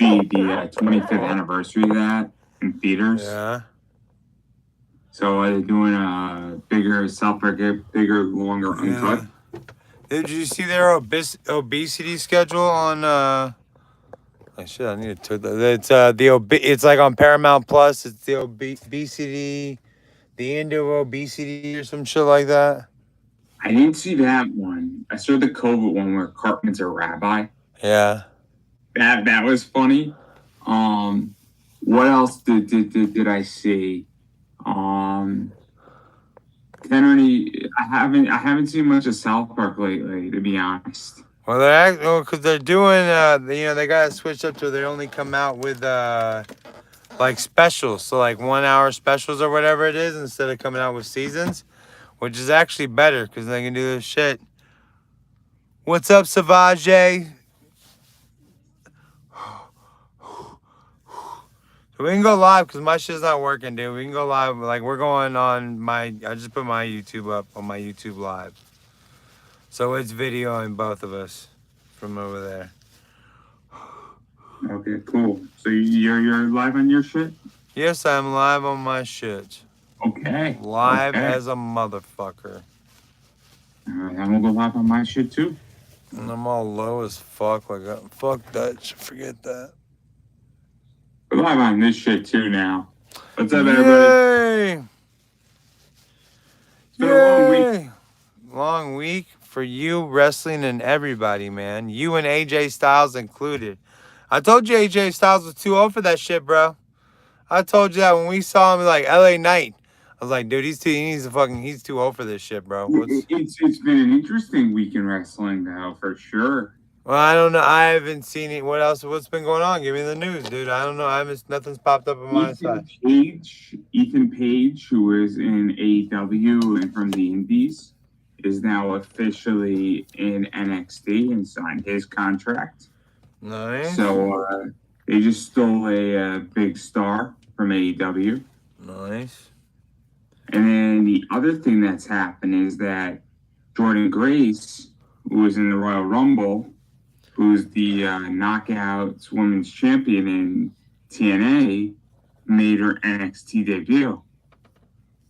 see the 25th anniversary of that in theaters. Yeah. So they're doing a bigger self-bracket, bigger, longer uncut. Did you see their obesity schedule on? Oh shit! I need to. It's it's like on Paramount Plus. It's the obesity, the end of obesity or some shit like that. I didn't see that one. I saw the COVID one where Cartman's a rabbi. Yeah. That was funny. What else did I see? I haven't seen much of South Park lately, to be honest. Well, because they're doing they got it switched up to they only come out with like specials, so like 1 hour specials or whatever it is instead of coming out with seasons, which is actually better because they can do this shit. What's up, Savage? So we can go live because my shit's not working, dude. We can go live. Like, we're going on I just put my YouTube up on my YouTube live. So it's videoing both of us from over there. Okay, cool. So you're live on your shit? Yes, I'm live on my shit. Okay. Live as a motherfucker. All right, I'm gonna go live on my shit too. And I'm all low as fuck. Like, fuck that shit. Forget that. We're live on this shit too now. What's up, everybody? Yay! Yay! Long week for you, wrestling, and everybody, man. You and AJ Styles included. I told you AJ Styles was too old for that shit, bro. I told you that when we saw him like LA Knight. I was like, dude, he's too old for this shit, bro. It's been an interesting week in wrestling now, for sure. Well, I don't know. I haven't seen it. What's been going on? Give me the news, dude. I don't know. Nothing's popped up on my side. Ethan Page, who is in AEW and from the Indies, is now officially in NXT and signed his contract. Nice. So they just stole a big star from AEW. Nice. And then the other thing that's happened is that Jordan Grace, who was in the Royal Rumble, who's the Knockouts Women's Champion in TNA, made her NXT debut,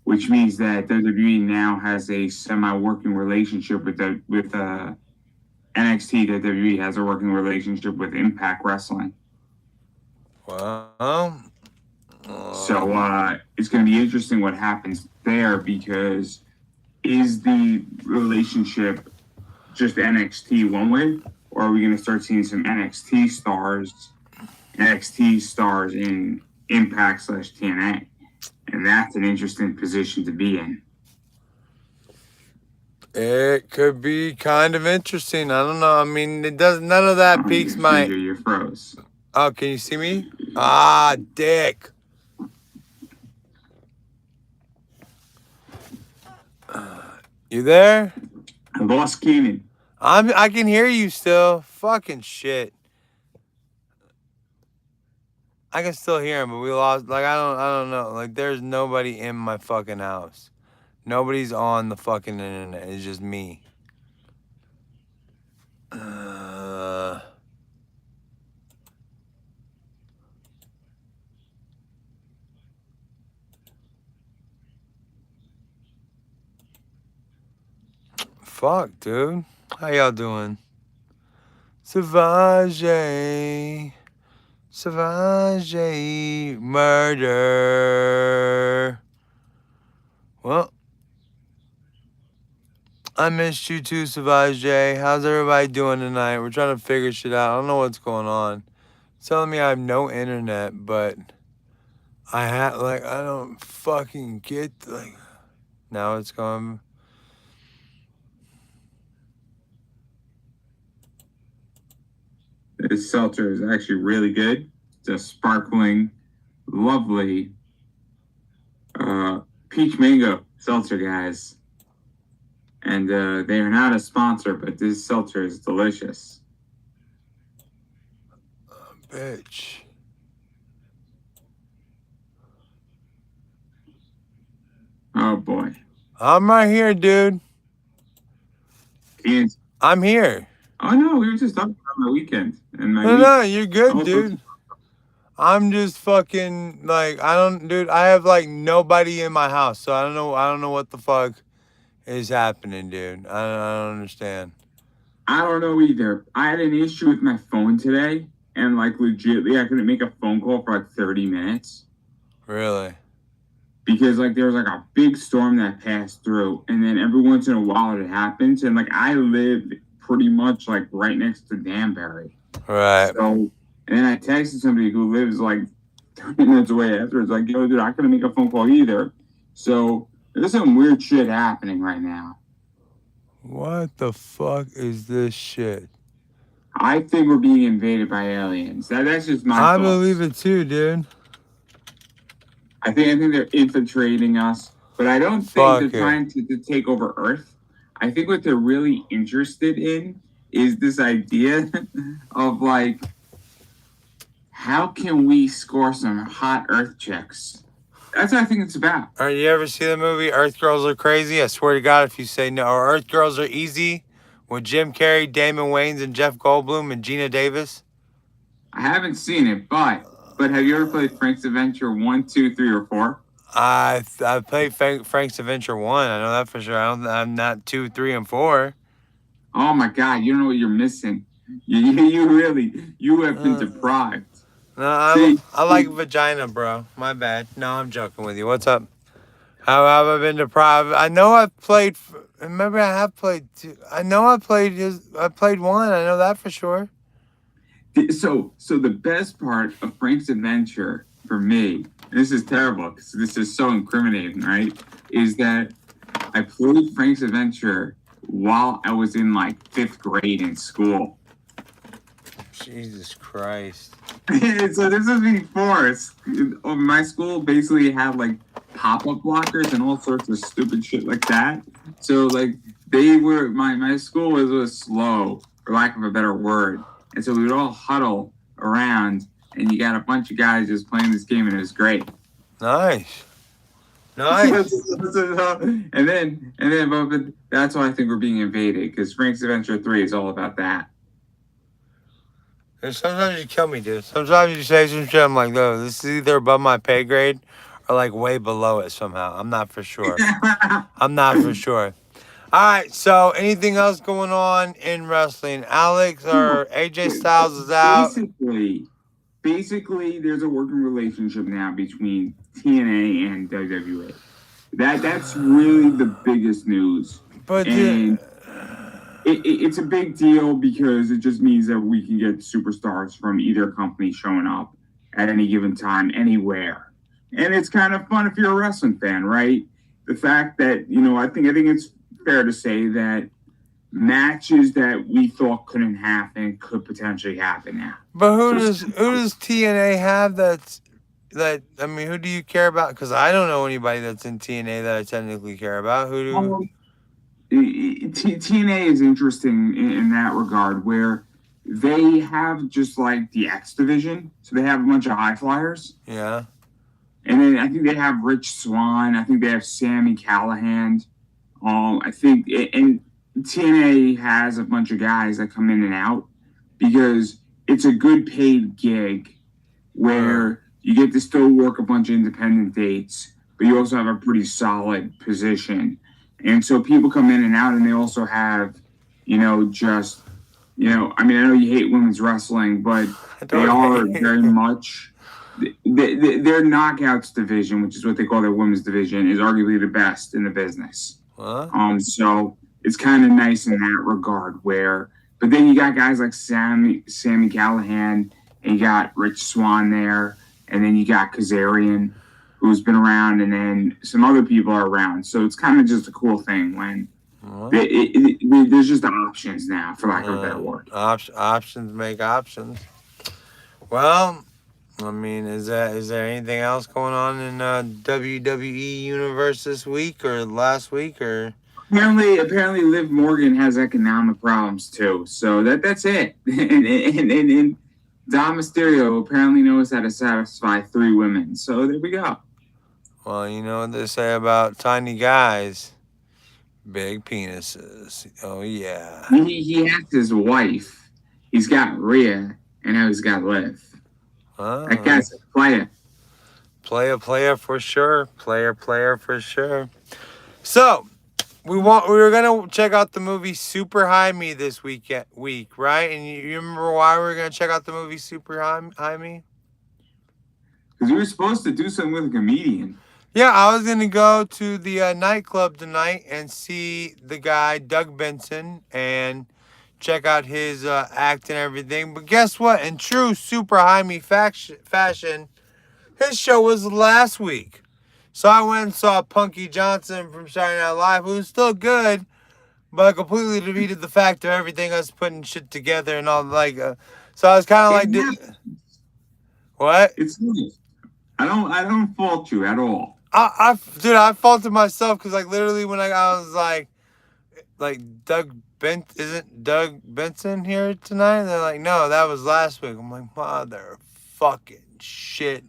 which means that WWE now has a semi-working relationship with NXT. WWE has a working relationship with Impact Wrestling. Wow. So it's going to be interesting what happens there, because is the relationship just NXT one way, or are we going to start seeing some NXT stars in Impact/TNA? And that's an interesting position to be in. It could be kind of interesting. I don't know. I mean, none of that piques my... You froze. Oh, can you see me? Ah, dick. You there? I lost Keenan. I can hear you still. Fucking shit. I can still hear him, but we lost. Like, I don't know. Like, there's nobody in my fucking house. Nobody's on the fucking internet. It's just me. Fuck, dude. How y'all doing? Savage. Murder. Well, I missed you too, Savage. How's everybody doing tonight? We're trying to figure shit out. I don't know what's going on. It's telling me I have no internet, but I don't fucking get, like, now it's going. This seltzer is actually really good. It's a sparkling, lovely peach mango seltzer, guys. And they are not a sponsor, but this seltzer is delicious. Bitch. Oh, boy. I'm right here, dude. I'm here. Oh, no, we were just talking about my weekend. And no, you're good, dude. I'm just fucking like I don't, dude. I have like nobody in my house, so I don't know. I don't know what the fuck is happening, dude. I don't understand. I don't know either. I had an issue with my phone today, and like legitly, I couldn't make a phone call for like 30 minutes Really? because like there was like a big storm that passed through, and then every once in a while it happens, and like I live pretty much like right next to Danbury, Right. so and then I texted somebody who lives like 30 minutes away afterwards, like, yo, dude, I couldn't make a phone call either. So there's some weird shit happening right now. What the fuck is this shit? I think we're being invaded by aliens. That's just my I thoughts. believe it too, dude. I think they're infiltrating us, but I don't think they're Fuck it. trying to take over Earth. I think what they're really interested in is this idea of like, how can we score some hot Earth chicks? That's what I think it's about. All right, you ever see the movie Earth Girls Are Crazy? I swear to God, if you say no, or Earth Girls Are Easy with Jim Carrey, Damon Wayans, and Jeff Goldblum and Gina Davis. I haven't seen it, but have you ever played Frank's Adventure 1, 2, 3, or 4? I played Frank's Adventure 1. I know that for sure. I'm not 2, 3, and 4. Oh my God, you don't know what you're missing. You have been deprived. No, See, I like vagina, bro. My bad. No, I'm joking with you. What's up? How have I been deprived? I know I've played. Remember, I have played two. I know I played one. I know that for sure. so the best part of Frank's Adventure for me, and this is terrible because this is so incriminating, right? Is that I played Frank's Adventure while I was in like 5th grade in school. Jesus Christ. So this is before my school basically had like pop-up blockers and all sorts of stupid shit like that. So like they were my school was slow, for lack of a better word. And so we would all huddle around and you got a bunch of guys just playing this game and it was great. Nice. Nice. and then but that's why I think we're being invaded, because Frank's Adventure 3 is all about that. And sometimes you kill me, dude. Sometimes you say some shit. I'm like, no, this is either above my pay grade or like way below it somehow. I'm not for sure. I'm not for sure. All right. So, anything else going on in wrestling? Alex or AJ Styles is out. Basically, there's a working relationship now between TNA and WWE. That's really the biggest news. But and it's a big deal because it just means that we can get superstars from either company showing up at any given time, anywhere. And it's kind of fun if you're a wrestling fan, right? The fact that, I think it's fair to say that matches that we thought couldn't happen could potentially happen now. But who does TNA have I mean, who do you care about? Because I don't know anybody that's in TNA that I technically care about. Who do? TNA is interesting in that regard, where they have just like the X division, so they have a bunch of high flyers. Yeah. And then I think they have Rich Swann. I think they have Sami Callihan. I think and TNA has a bunch of guys that come in and out because it's a good paid gig where you get to still work a bunch of independent dates, but you also have a pretty solid position. And so people come in and out, and they also have, I know you hate women's wrestling, but they are very much, their knockouts division, which is what they call their women's division, is arguably the best in the business. What? So it's kind of nice in that regard but then you got guys like Sami Callihan, and you got Rich Swann there, and then you got Kazarian, who's been around, and then some other people are around. So it's kind of just a cool thing when there's just options now, for lack of a better word. Options make options. Well, I mean, is there anything else going on in WWE universe this week or last week or? Apparently, Liv Morgan has economic problems too. So that's it. and Dom Mysterio apparently knows how to satisfy 3 women. So there we go. Well, you know what they say about tiny guys? Big penises. Oh, yeah. He has his wife. He's got Rhea, and now he's got Liv. That guy's a player. Player for sure. Player for sure. So we were gonna check out the movie Super High Me this week, right? And you remember why we were gonna check out the movie Super High Me? Because we were supposed to do something with a comedian. Yeah, I was gonna go to the nightclub tonight and see the guy Doug Benson and check out his act and everything. But guess what? In true Super High Me fashion, his show was last week. So I went and saw Punky Johnson from Saturday Night Live, who was still good, but completely defeated the fact of everything us putting shit together and all like. So I was kind of like, what? It's nice. I don't fault you at all. Dude, I faulted myself because like literally when I was like isn't Doug Benson here tonight? And they're like, no, that was last week. I'm like, mother fucking shit.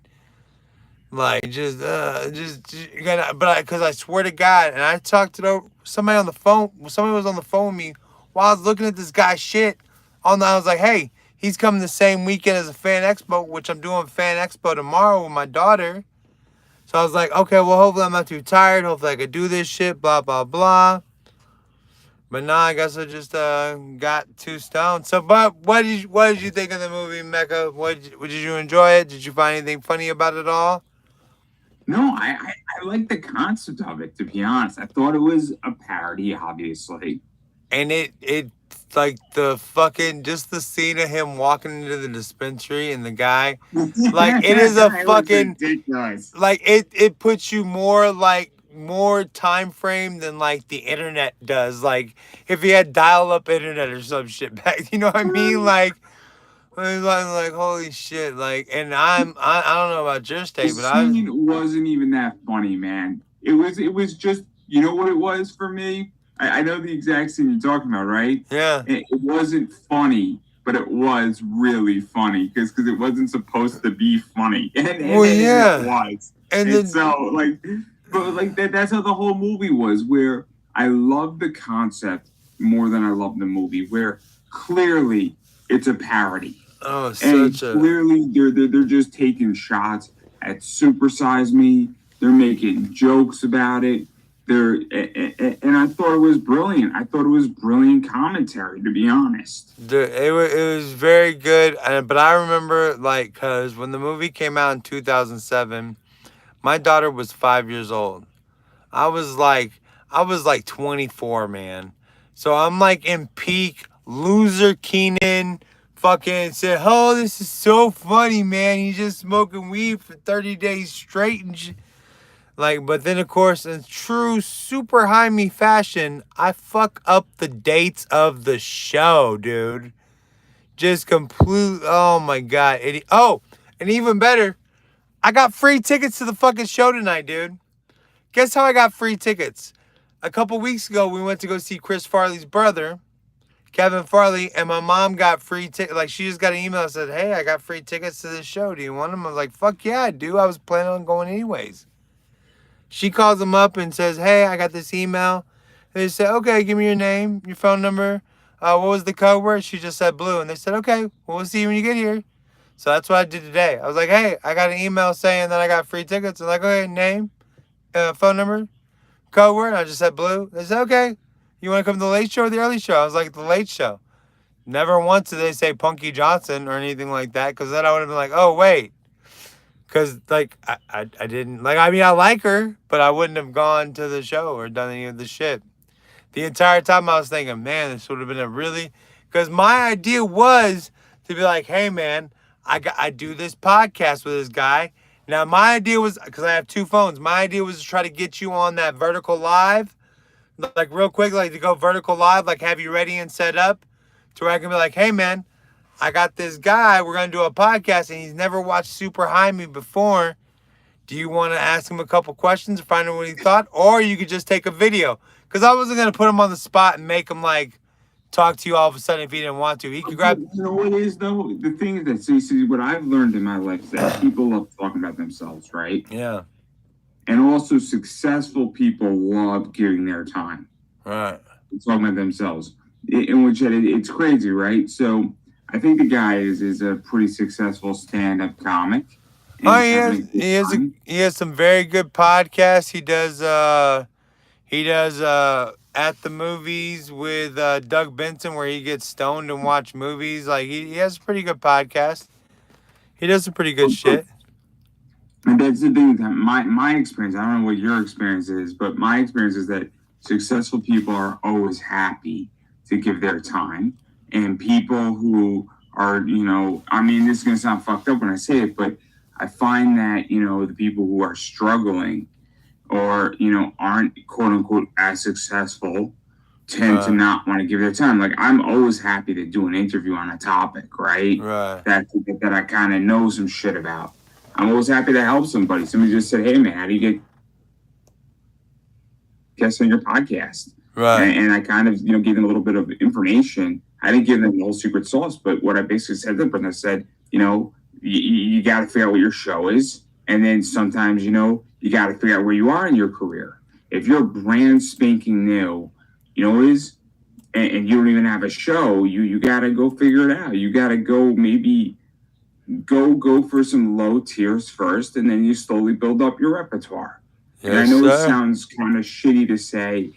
Like just you gotta, but because I swear to God, and I talked to somebody on the phone. Somebody was on the phone with me while I was looking at this guy's shit. I was like, hey, he's coming the same weekend as a Fan Expo, which I'm doing Fan Expo tomorrow with my daughter. So I was like, okay, well, hopefully I'm not too tired. Hopefully I could do this shit, blah, blah, blah. But nah, I guess I just got too stoned. So, but what did you think of the movie, Mecca? Did you enjoy it? Did you find anything funny about it all? No, I like the concept of it, to be honest. I thought it was a parody, obviously. And it like the fucking, just the scene of him walking into the dispensary and the guy, like it is a fucking, like it puts you more time frame than like the internet does. Like if he had dial up internet or some shit back, you know what I mean? Like holy shit, like, and I don't know about your state, but the scene wasn't even that funny, man. It was just, you know what it was for me? I know the exact scene you're talking about, right? Yeah. It wasn't funny, but it was really funny because it wasn't supposed to be funny, and yeah, it was. And so like, but like that's how the whole movie was. Where I love the concept more than I love the movie. Where clearly it's a parody. Oh, and clearly they're just taking shots at Super Size Me. They're making jokes about it. And I thought it was brilliant. I thought it was brilliant commentary, to be honest. It was very good. But I remember, like, because when the movie came out in 2007, my daughter was 5 years old. I was like 24, man. So I'm like in peak loser Keenan. Fucking said, oh, this is so funny, man. He's just smoking weed for 30 days straight and shit. Like, but then, of course, in true Super High Me fashion, I fuck up the dates of the show, dude. Just complete. Oh, my God. And even better, I got free tickets to the fucking show tonight, dude. Guess how I got free tickets? A couple weeks ago, we went to go see Chris Farley's brother, Kevin Farley, and my mom got free tickets. Like, she just got an email that said, hey, I got free tickets to this show. Do you want them? I was like, fuck yeah, I do. I was planning on going anyways. She calls them up and says, hey, I got this email. And they said, okay, give me your name, your phone number. What was the code word? She just said blue. And they said, okay, well, we'll see you when you get here. So that's what I did today. I was like, hey, I got an email saying that I got free tickets. I'm like, okay, name, phone number, code word. And I just said blue. They said, okay, you want to come to the late show or the early show? I was like, the late show. Never once did they say Punky Johnson or anything like that, because then I would have been like, oh, wait. Because, like, I didn't, like, I mean, I like her, but I wouldn't have gone to the show or done any of the shit. The entire time I was thinking, man, this would have been a really, because my idea was to be like, hey, man, I do this podcast with this guy. Now, my idea was, because I have two phones, my idea was to try to get you on that vertical live, like, real quick, like, to go vertical live, like, have you ready and set up, to where I can be like, hey, man, I got this guy, we're going to do a podcast, and he's never watched Super High Me before. Do you want to ask him a couple questions and find out what he thought? Or you could just take a video. Because I wasn't going to put him on the spot and make him, like, talk to you all of a sudden if he didn't want to. He could grab... You know what it is, though? The thing is that, see, what I've learned in my life is that people love talking about themselves, right? Yeah. And also successful people love giving their time. Right. Talking about themselves. In which it's crazy, right? So I think the guy is a pretty successful stand-up comic, and Oh, he's having a good time. he has some very good podcasts. He does at the movies with Doug Benson where he gets stoned and watch movies. Like he has a pretty good podcast. He does some pretty good shit. And that's the thing that my experience. I don't know what your experience is, but my experience is that successful people are always happy to give their time, and people who are, I mean, this is gonna sound fucked up when I say it, but I find that the people who are struggling or aren't quote unquote as successful tend to not want to give their time. Like I'm always happy to do an interview on a topic, right? Right. That I kind of know some shit about. I'm always happy to help somebody. Somebody just said, "Hey man, how do you get guests on your podcast?" Right. And I kind of gave them a little bit of information. I didn't give them the whole secret sauce, but what I basically said to them, I said, you got to figure out what your show is, and then sometimes you got to figure out where you are in your career. If you're brand spanking new, and you don't even have a show, you got to go figure it out. You got to go for some low tiers first, and then you slowly build up your repertoire. Yes, and I know sir. it sounds kind of shitty to say,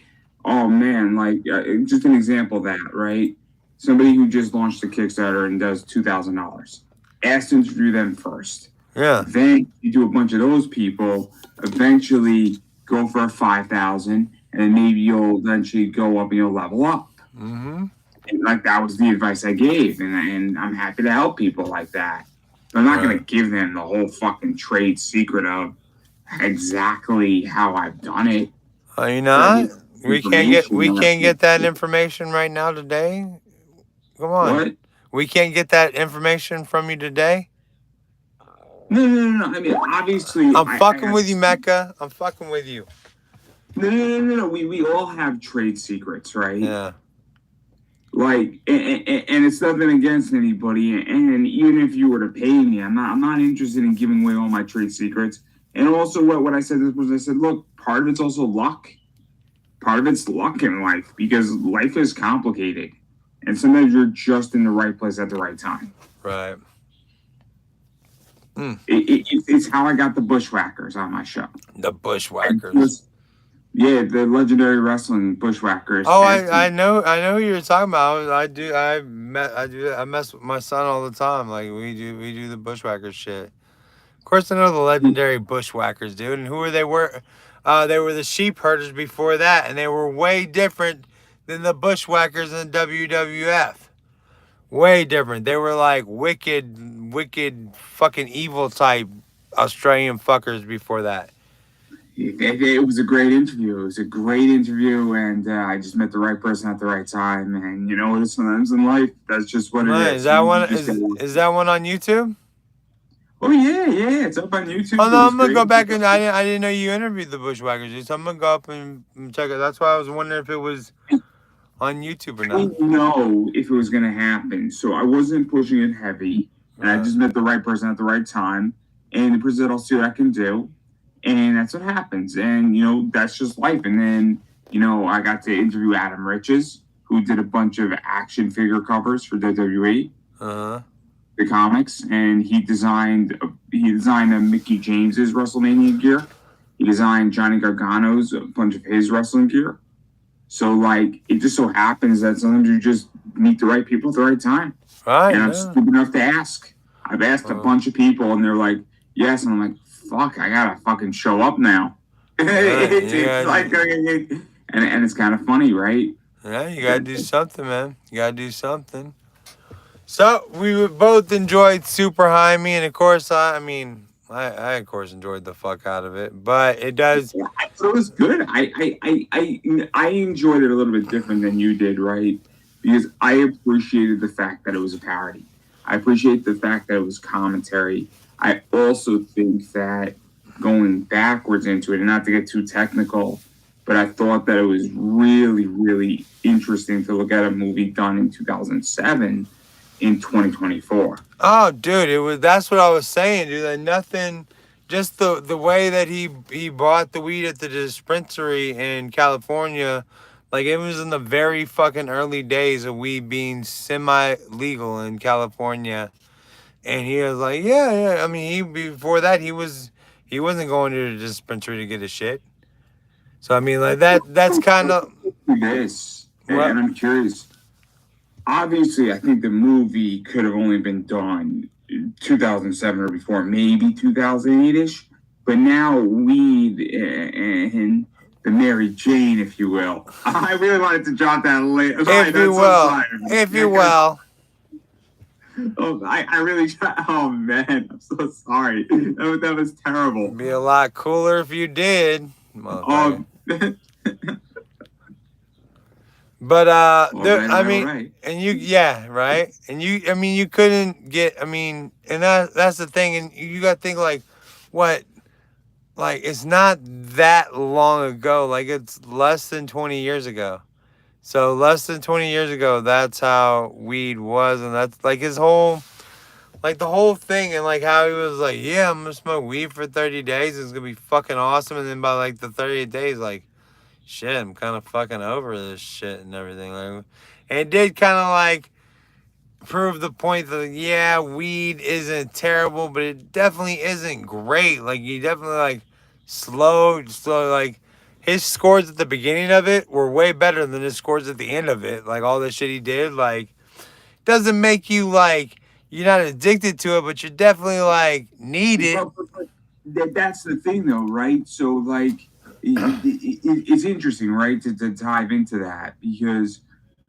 oh man, like just an example of that, right? Somebody who just launched a Kickstarter and does $2,000. Ask to interview them first. Yeah. Then you do a bunch of those people, eventually go for a 5,000, and then maybe you'll eventually go up and you'll level up. Mm-hmm. And like that was the advice I gave, and I'm happy to help people like that. I'm not going to give them the whole fucking trade secret of exactly how I've done it. Are you not? We can't get that information right now today. Come on. What? We can't get that information from you today. No. I mean, obviously, I'm fucking with you, Mecca. I'm fucking with you. No. We all have trade secrets, right? Yeah. Like, and it's nothing against anybody. And even if you were to pay me, I'm not interested in giving away all my trade secrets. And also, what I said was, I said, look, part of it's also luck. Part of it's luck in life because life is complicated, and sometimes you're just in the right place at the right time. Right. It's how I got the Bushwhackers on my show. The Bushwhackers. Yeah, the legendary wrestling Bushwhackers. Oh, I know who you're talking about. I mess with my son all the time. Like we do the Bushwhackers shit. Of course, I know the legendary Bushwhackers, dude. And who were they? They were the sheep herders before that, and they were way different than the Bushwhackers in WWF. Way different. They were like wicked, fucking evil type Australian fuckers before that. It was a great interview. It was a great interview, and I just met the right person at the right time. And sometimes in life, that's just what it is. Is that one on YouTube? Oh yeah, it's up on YouTube. Oh no, I'm gonna go back and I didn't know you interviewed the Bushwhackers, dude. So I'm gonna go up and check it. That's why I was wondering if it was on YouTube or not. I didn't know if it was gonna happen, so I wasn't pushing it heavy. And I just met the right person at the right time, and the person said, "I'll see what I can do," and that's what happens. And that's just life. And then I got to interview Adam Riches, who did a bunch of action figure covers for WWE. The comics, and he designed a Mickey James's WrestleMania gear. He designed Johnny Gargano's a bunch of his wrestling gear. So like it just so happens that sometimes you just meet the right people at the right time. Right. And I'm stupid enough to ask. I've asked a bunch of people, and they're like, "Yes," and I'm like, "Fuck, I gotta fucking show up now." It's like, and it's kind of funny, right? Yeah, you gotta do something, man. You gotta do something. So we both enjoyed Super High Me, and of course, I of course enjoyed the fuck out of it. But it does. Yeah, I thought it was good. I enjoyed it a little bit different than you did, right? Because I appreciated the fact that it was a parody. I appreciate the fact that it was commentary. I also think that going backwards into it, and not to get too technical, but I thought that it was really, really interesting to look at a movie done in 2007 in 2024. Oh, dude, that's what I was saying, dude. Like nothing, just the way that he bought the weed at the dispensary in California Like it was in the very fucking early days of weed being semi-legal in California, and he was like, yeah, yeah. I mean, he before that he wasn't going to the dispensary to get his shit. So I mean, like that's kind of This, what. and I'm curious. Obviously, I think the movie could have only been done 2007 or before, maybe 2008ish. But now weed and the Mary Jane, if you will. I really wanted to drop that later. If you will, if you will. Oh, I really. Oh man, I'm so sorry. That was terrible. It'd be a lot cooler if you did, motherfucker. But I mean, right. and you, yeah, right, and you, I mean, you couldn't get, I mean, and that's the thing, and you got to think like, what, like it's not that long ago, like it's less than 20 years ago. So less than 20 years ago, that's how weed was, and that's like his whole, like the whole thing, and like how he was like, yeah, I'm gonna smoke weed for 30 days, it's gonna be fucking awesome, and then by like the 30th days, like, shit, I'm kind of fucking over this shit and everything. Like, and it did kind of like prove the point that, yeah, weed isn't terrible, but it definitely isn't great. Like, you definitely like slow, like his scores at the beginning of it were way better than his scores at the end of it. Like, all the shit he did, like, doesn't make you like, you're not addicted to it, but you definitely like need it. That's the thing, though, right? So, like, it's interesting, right, to dive into that because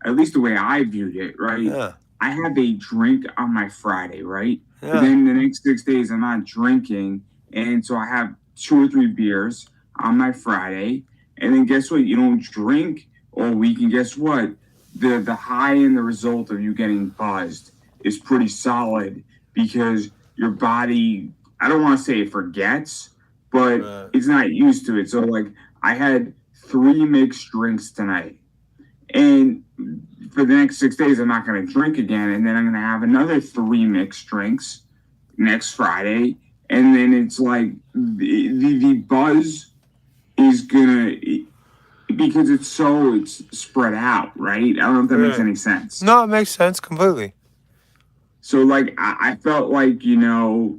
at least the way I viewed it, right? Yeah. I have a drink on my Friday, right? Yeah. But then the next 6 days, I'm not drinking, and so I have 2 or 3 beers on my Friday, and then guess what? You don't drink all week, and guess what? The high and the result of you getting buzzed is pretty solid because your body, I don't want to say it forgets, but it's not used to it. So like I had 3 mixed drinks tonight. And for the next 6 days, I'm not going to drink again. And then I'm going to have another 3 mixed drinks next Friday. And then it's like the buzz is going to, because it's spread out, right? I don't know if that makes any sense. No, it makes sense completely. So like I felt like, you know,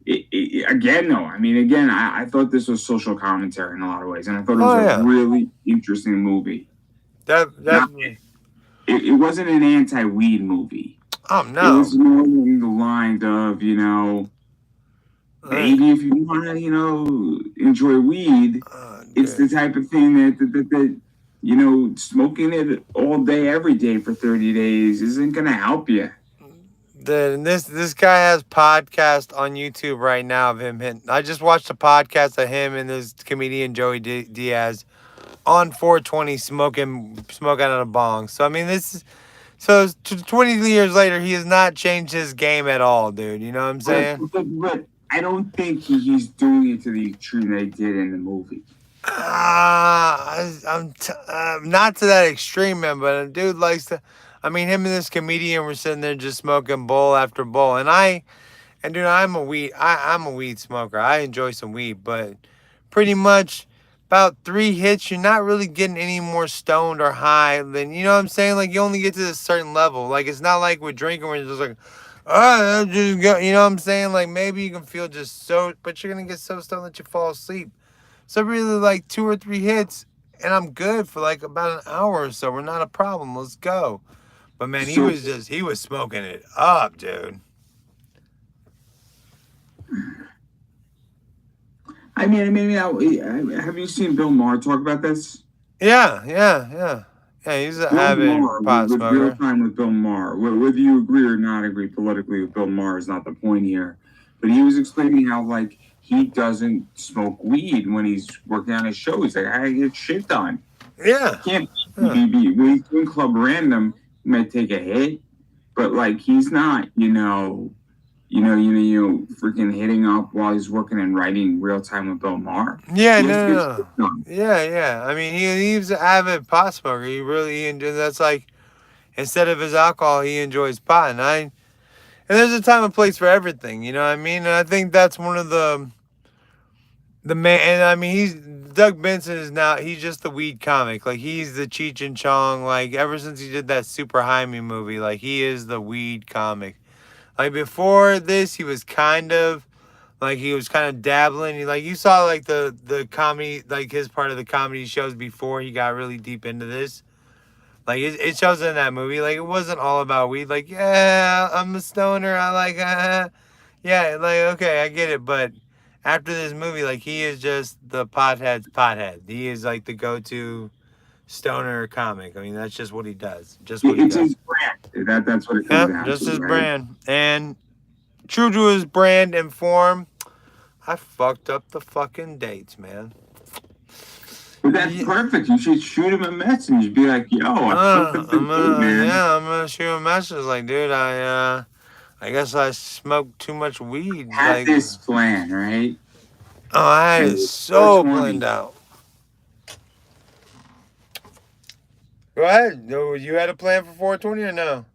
again, though, I mean, again, I thought this was social commentary in a lot of ways. And I thought it was a really interesting movie. Definitely. It wasn't an anti-weed movie. Oh, no. It was more along the lines of, you know, maybe if you want to, you know, enjoy weed, it's the type of thing that, you know, smoking it all day, every day for 30 days isn't going to help you. This guy has podcast on YouTube right now of him hitting. I just watched a podcast of him and this comedian Joey Diaz on 420 smoking out of a bong. So I mean, this is, so 20 years later, he has not changed his game at all, dude. You know what I'm saying? But I don't think he's doing it to the extreme that he did in the movie. I'm not to that extreme, man, but a dude likes to. I mean, him and this comedian were sitting there just smoking bowl after bowl, and dude, I'm a weed smoker. I enjoy some weed, but pretty much about 3 hits, you're not really getting any more stoned or high than, you know what I'm saying? Like, you only get to a certain level. Like, it's not like with drinking where you're just like, oh, just go, you know what I'm saying? Like, maybe you can feel just so, but you're gonna get so stoned that you fall asleep. So really, like 2 or 3 hits, and I'm good for like about an hour or so. We're not a problem. Let's go. But man, he was smoking it up, dude. I mean, have you seen Bill Maher talk about this? Yeah. He's an avid pot smoker. Real time with Bill Maher. Whether you agree or not agree politically with Bill Maher is not the point here. But he was explaining how like he doesn't smoke weed when he's working on his show. He's like, I get shit done. Yeah. Can't be when he's doing Club Random, he might take a hit, but like he's not, you know, freaking hitting up while he's working and writing Real Time with Bill Maher. Yeah, no. Yeah. I mean, he's an avid pot smoker. He really enjoys. That's like, instead of his alcohol, he enjoys pot. And there's a time and place for everything. You know what I mean? And I think that's one of the the man, and I mean, he's Doug Benson is now. He's just the weed comic. Like he's the Cheech and Chong. Like ever since he did that Super Jaime movie, like he is the weed comic. Like before this, he was kind of dabbling. Like you saw like the comedy, like his part of the comedy shows before he got really deep into this. Like it shows in that movie. Like it wasn't all about weed. Like yeah, I'm a stoner. I like yeah, like okay, I get it. But after this movie, like he is just the pothead's pothead. He is like the go-to stoner comic. I mean, that's just what he does. Just what he It's does. his brand. That's what it comes Yeah, down just to, his right? brand. And true to his brand and form, I fucked up the fucking dates, man. But that's perfect. You should shoot him a message. Be like, yo, I fucked up the date, man. I'm gonna shoot him a message like, dude, I guess I smoked too much weed. Had Like, this plan, right? oh, I had And it it's so 420. planned out. Go ahead. No, you had a plan for 420 or no?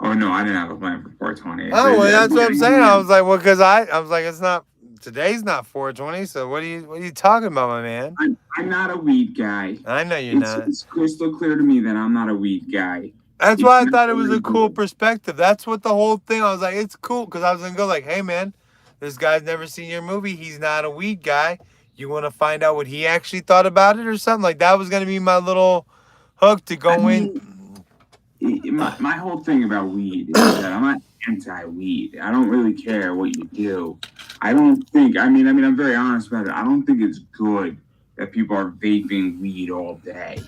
Oh no, I didn't have a plan for 420. Oh, well, that's what I'm saying. I was like, well, because I was like, it's not today's not 420. So what are you talking about, my man? I'm not a weed guy. I know you're not. It's crystal clear to me that I'm not a weed guy. That's It's why I not thought it was a really cool good. perspective. That's what the whole thing. I was like, it's cool because I was gonna go like, hey man, this guy's never seen your movie. He's not a weed guy. You want to find out what he actually thought about it or something? Like that was gonna be my little hook to go I in. mean, my whole thing about weed is that I'm not anti-weed. I don't really care what you do. I don't think. I mean, I'm very honest about it. I don't think it's good that people are vaping weed all day,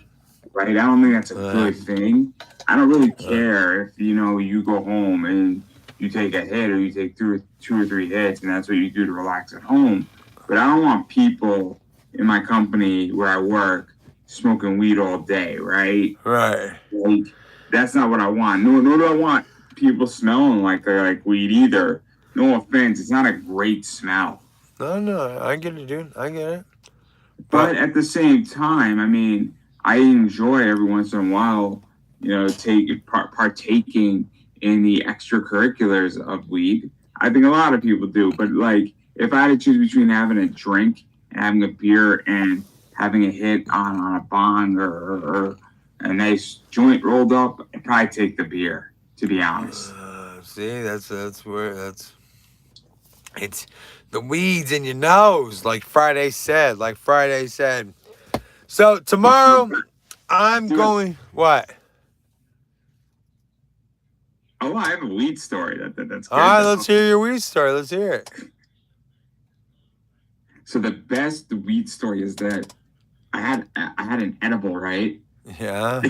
right? I don't think that's a good thing. I don't really care if you go home and you take a hit or you take two or three hits and that's what you do to relax at home. But I don't want people in my company where I work smoking weed all day, right? Right. Like that's not what I want. Nor do I want people smelling like they're like weed either. No offense, it's not a great smell. No, I get it, dude. I get it. But at the same time, I mean, I enjoy every once in a while, partaking in the extracurriculars of weed. I think a lot of people do. But like, if I had to choose between having a drink and having a beer and having a hit on a bong or a nice joint rolled up, I'd probably take the beer, to be honest. See, that's where it's the weeds in your nose, like Friday said. So tomorrow, I'm going. What? Oh, I have a weed story. That's good. All right, let's hear your weed story. Let's hear it. So the best weed story is that I had an edible, right? Yeah.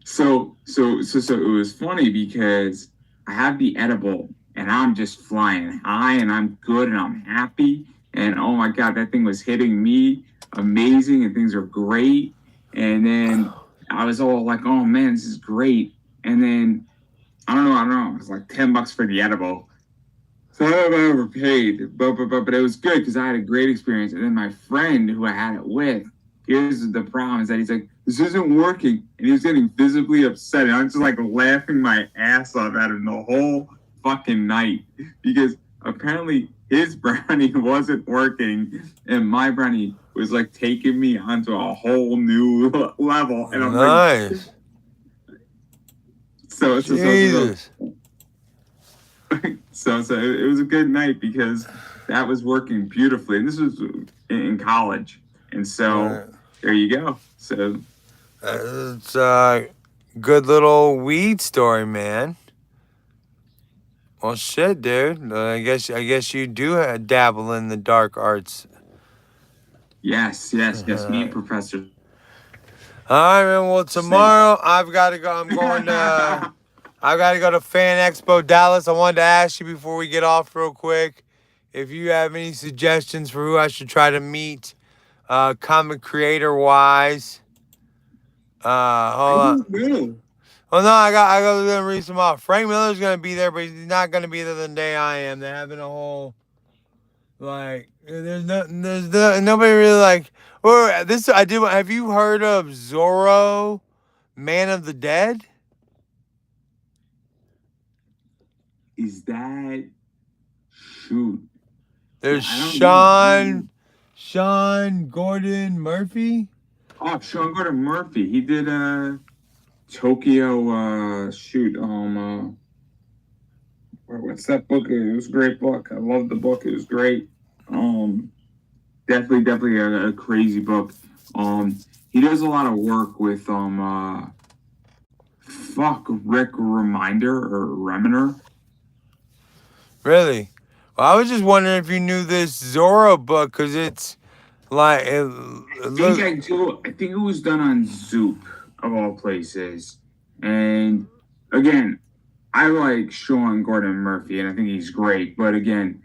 So it was funny because I have the edible and I'm just flying high and I'm good and I'm happy and oh my god, that thing was hitting me amazing and things are great. And then I was all like, oh man, this is great. And then I don't know, it was like $10 for the edible. So I don't know if I ever paid, but it was good because I had a great experience. And then my friend who I had it with, here's the problem is that he's like, this isn't working. And he was getting visibly upset. And I'm just like laughing my ass off at him the whole fucking night because apparently his brownie wasn't working and my brownie was like taking me onto a whole new level. And I'm nice. Like, so Jesus. So it was a good night because that was working beautifully. And this was in college. And so there you go. So it's a good little weed story, man. Well, shit, dude. I guess you do dabble in the dark arts. Yes, me and Professor. All right, man. Well, tomorrow I've got to go. I'm going to. I got to go to Fan Expo Dallas. I wanted to ask you before we get off real quick if you have any suggestions for who I should try to meet, comic creator wise. Hold on. Well, no, I got to read some off. Frank Miller's gonna be there, but he's not gonna be there the day I am. They're having a whole like. There's nobody really like. Or this I did. Have you heard of Zorro, Man of the Dead? Is that Shoot. There's I don't know. Sean Gordon Murphy. Oh, Sean Gordon Murphy. He did Tokyo. What's that book? It was a great book. I loved the book. It was great. Definitely a crazy book. He does a lot of work with Rick Remender. Really? Well, I was just wondering if you knew this Zorro book, because it's like I think it was done on Zoop of all places. And again, I like Sean Gordon Murphy, and I think he's great. But again,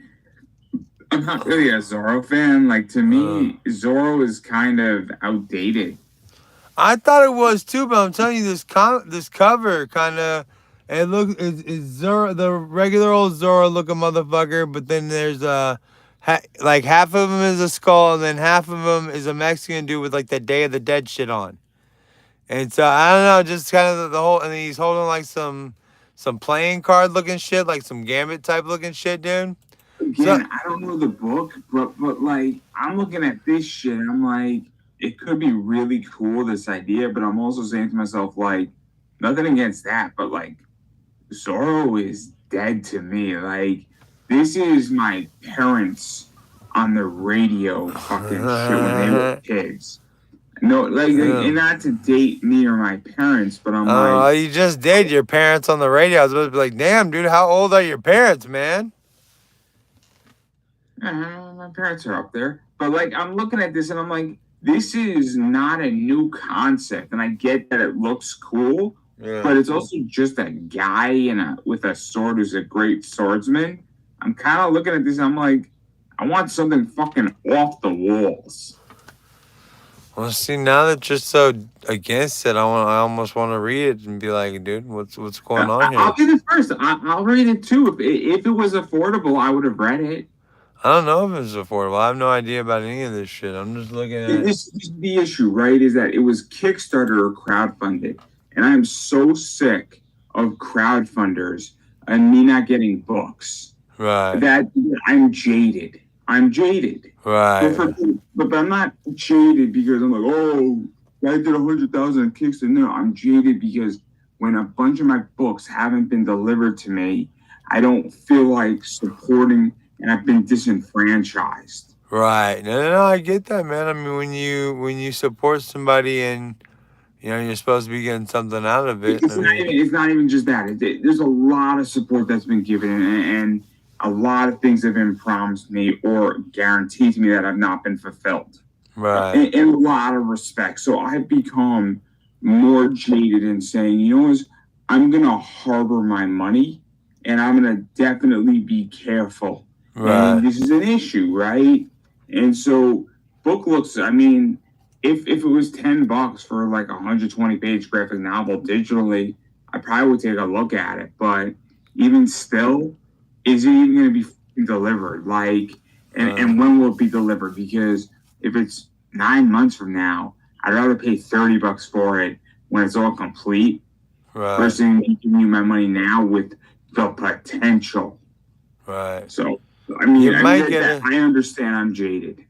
I'm not really a Zorro fan. Like, to me, Zorro is kind of outdated. I thought it was too, but I'm telling you, this cover kind of, it's Zorro, the regular old Zorro looking motherfucker, but then there's like half of him is a skull, and then half of him is a Mexican dude with like the Day of the Dead shit on. And so I don't know, just kind of the whole, and he's holding like some playing card looking shit, like some Gambit type looking shit, dude. Again, I don't know the book, but like, I'm looking at this shit, and I'm like, it could be really cool, this idea, but I'm also saying to myself, like, nothing against that, but like, Zorro is dead to me. Like, this is my parents on the radio fucking shit when they were kids. No, like, and not to date me or my parents, but I'm like, you just dated your parents on the radio. I was supposed to be like, damn, dude, how old are your parents, man? My parents are up there. But like, I'm looking at this and I'm like, this is not a new concept. And I get that it looks cool, but it's also just a guy with a sword who's a great swordsman. I'm kind of looking at this and I'm like, I want something fucking off the walls. Well, see, now that you're so against it, I almost want to read it and be like, dude, what's going on here? I'll get it first. I'll read it too. If it was affordable, I would have read it. I don't know if it's affordable. I have no idea about any of this shit. I'm just looking at this is the issue, right? Is that it was Kickstarter or crowdfunded, and I'm so sick of crowdfunders and me not getting books. Right. That I'm jaded. Right. But I'm not jaded because I'm like, oh, I did 100,000 Kickstarter. No, I'm jaded because when a bunch of my books haven't been delivered to me, I don't feel like supporting, and I've been disenfranchised. Right. No, I get that, man. I mean, when you support somebody and you're supposed to be getting something out of it. It's not even just that. There's a lot of support that's been given, and a lot of things have been promised me or guaranteed to me that have not been fulfilled. Right. In a lot of respects. So I've become more jaded in saying, I'm going to harbor my money, and I'm going to definitely be careful. Right. And this is an issue, right? And so book looks, I mean, if it was $10 for like a 120-page graphic novel digitally, I probably would take a look at it. But even still, is it even going to be delivered? Like, and when will it be delivered? Because if it's 9 months from now, I'd rather pay $30 for it when it's all complete, versus giving you my money now with the potential. Right. So, I mean, I understand I'm jaded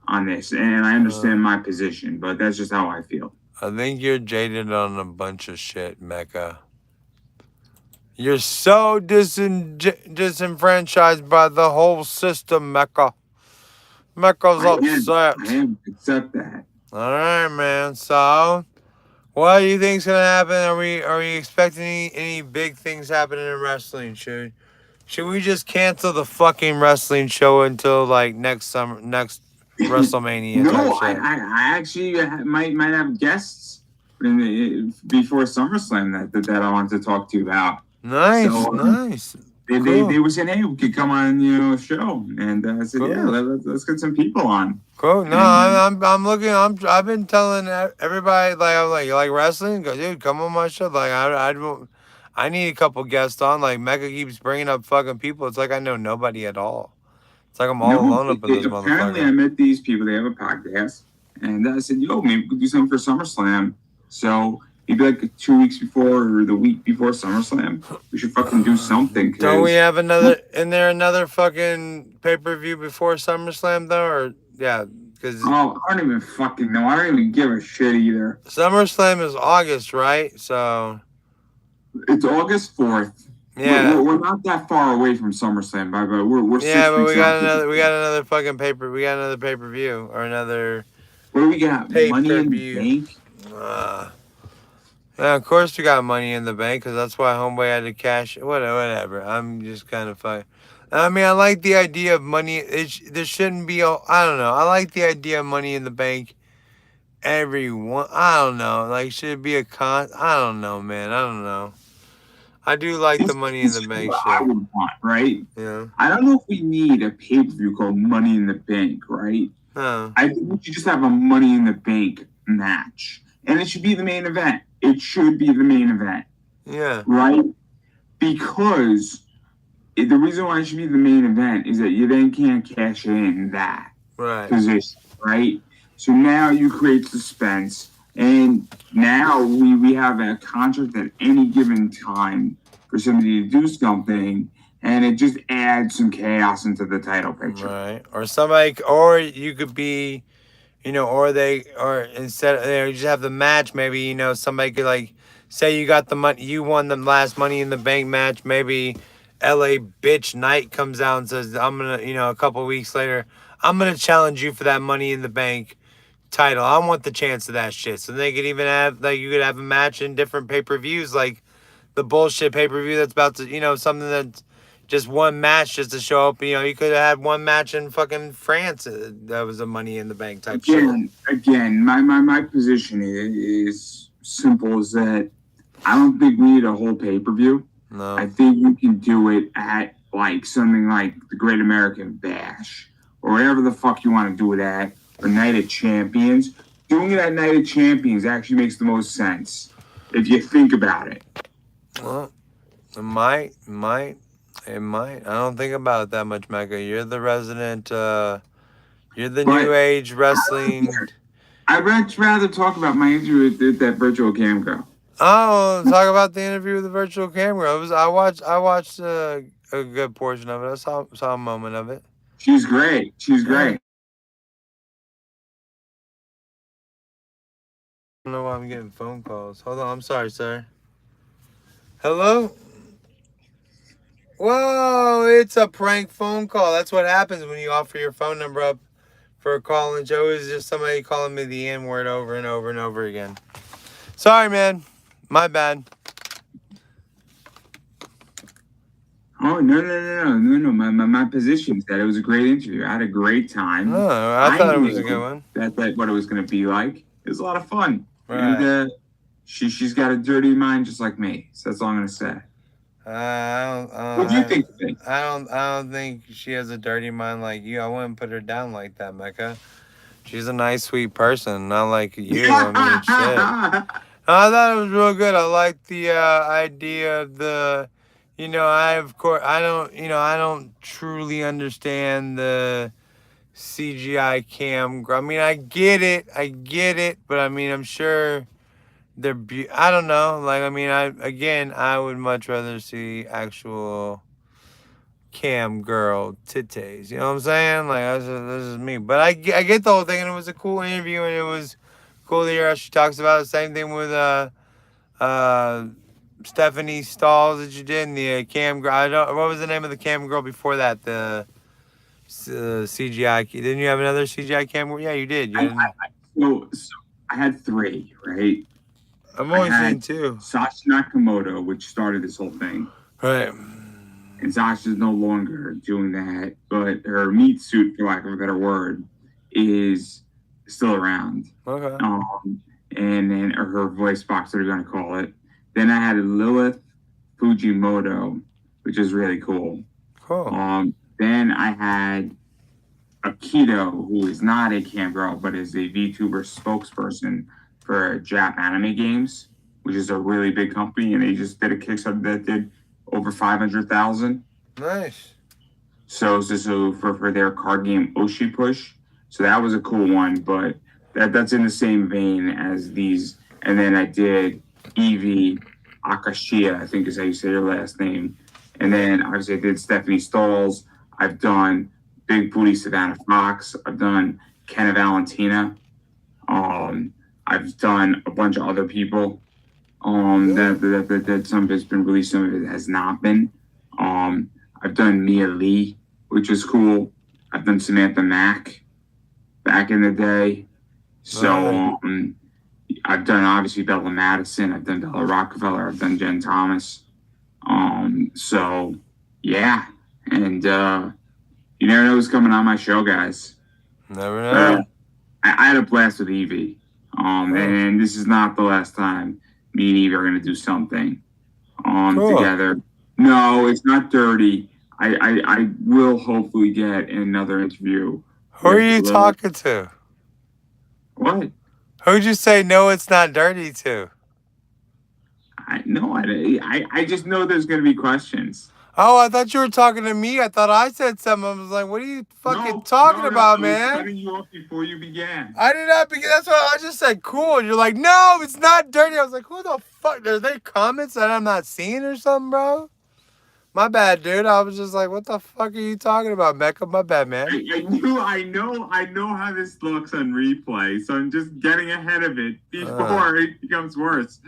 on this, and I understand my position, but that's just how I feel. I think you're jaded on a bunch of shit, Mecca. You're so disenfranchised by the whole system, Mecca. Mecca's upset. I am. Accept that. All right, man. So, what do you think's gonna happen? Are we expecting any big things happening in wrestling? Should we just cancel the fucking wrestling show until like next WrestleMania? No, I actually might have guests before SummerSlam that I want to talk to you about. Nice. They were saying, hey, we could come on, a show, and I said, yeah, let's get some people on. Cool. No, I'm looking. I've been telling everybody, like, I'm like, you like wrestling? Go, dude, come on my show. Like, I need a couple guests on. Like, Mecca keeps bringing up fucking people. It's like I know nobody at all. It's like I'm all alone up in this motherfucker. Apparently, I met these people. They have a podcast, and I said, yo, maybe we could do something for SummerSlam. So maybe like 2 weeks before or the week before SummerSlam. We should fucking do something. Don't we have another fucking pay-per-view before SummerSlam though, or yeah, because Oh, I don't even fucking know. I don't even give a shit either. SummerSlam is August, right? So It's August 4th. yeah, We're not that far away from SummerSlam, but we're 6 yeah, but weeks out. we got another fucking we got another pay-per-view or another What do we got? Money in the pay-per-view. Bank? Yeah, of course we got Money in the Bank because that's why Homeboy had to cash. Whatever. I'm just kind of fine. I mean, I like the idea of money. There shouldn't be. I don't know. I like the idea of Money in the Bank. Everyone. I don't know. Like, should it be a con? I don't know, man. I don't know. I do like the Money in the Bank what shit. I would want, right? Yeah. I don't know if we need a pay-per-view called Money in the Bank, right? No. I think we should just have a Money in the Bank match. And it should be the main event. It should be the main event. Yeah. Right? Because the reason why it should be the main event is that you then can't cash in that position, right? So now you create suspense. And now we have a contract at any given time for somebody to do something. And it just adds some chaos into the title picture. Right. Or somebody, or you could be, or instead, you just have the match. Maybe, somebody could like, say you got the money, you won the last Money in the Bank match. Maybe LA Bitch Knight comes out and says, I'm going to, a couple weeks later, I'm going to challenge you for that Money in the Bank title. I want the chance of that shit. So they could even have, like, you could have a match in different pay-per-views, like the bullshit pay-per-view that's about to, something that's just one match just to show up. You could have had one match in fucking France that was a Money in the Bank type shit. Again, my position is simple as that I don't think we need a whole pay-per-view. No. I think you can do it at like something like the Great American Bash or whatever the fuck you want to do it at, or Night of Champions. Doing it at Night of Champions actually makes the most sense if you think about it. Well, it might. It might. I don't think about it that much, Mecca. You're the resident, you're the new age wrestling. I'd rather talk about my interview with that virtual cam girl. Oh, talk about the interview with the virtual camera. I watched a good portion of it. I saw a moment of it. She's great. She's great. I don't know why I'm getting phone calls. Hold on. I'm sorry, sir. Hello? Whoa, it's a prank phone call. That's what happens when you offer your phone number up for a call, and Joe is just somebody calling me the N-word over and over and over again. Sorry, man. My bad. Oh, no. My position is that it was a great interview. I had a great time. Oh, I thought it was a good one. That's what it was going to be like. It was a lot of fun. Right. And she's got a dirty mind just like me. So that's all I'm going to say. What do you think of it? I don't think she has a dirty mind like you. I wouldn't put her down like that, Mecca. She's a nice, sweet person, not like you. I mean, shit. I thought it was real good. I like the idea of the, I don't truly understand the CGI cam. I mean, I get it, but I mean, I'm sure I don't know. Like, I mean, I would much rather see actual cam girl titties. You know what I'm saying? Like, this is me. But I get the whole thing, and it was a cool interview, and it was cool to hear how she talks about it. Same thing with Stephanie Stalls that you did in the cam girl. What was the name of the cam girl before that? The CGI. Didn't you have another CGI cam girl? Yeah, you did. So I had 3, right? I've only seen 2. Sasha Nakamoto, which started this whole thing. Right. And Sasha's no longer doing that, but her meat suit, for lack of a better word, is still around. Okay. And then her voice box, they're going to call it. Then I had Lilith Fujimoto, which is really cool. Cool. Then I had Akito, who is not a cam girl, but is a VTuber spokesperson for Jap Anime Games, which is a really big company, and they just did a Kickstarter that did over 500,000. Nice. So for their card game Oshi Push, so that was a cool one, but that's in the same vein as these. And then I did Evie Akashia, I think is how you say your last name. And then obviously I did Stephanie Stalls. I've done Big Booty Savannah Fox. I've done Kenna Valentina. I've done a bunch of other people. That some of it's been released, some of it has not been. I've done Mia Lee, which is cool. I've done Samantha Mack back in the day. So I've done obviously Bella Madison. I've done Bella Rockefeller. I've done Jen Thomas. So yeah, and you never know who's coming on my show, guys. Never know. I had a blast with Evie. And this is not the last time me and Evie are gonna do something together. No, it's not dirty. I will hopefully get another interview. Who are you talking to? What? Who'd you say no, it's not dirty to? I just know there's gonna be questions. Oh, I thought you were talking to me. I thought I said something. I was like, what are you fucking talking about, man? I was cutting you off before you began. I did not begin. That's what I just said. Cool. And you're like, no, it's not dirty. I was like, who the fuck? Are there comments that I'm not seeing or something, bro? My bad, dude. I was just like, what the fuck are you talking about, Mecca? My bad, man. I know how this looks on replay, so I'm just getting ahead of it before it becomes worse.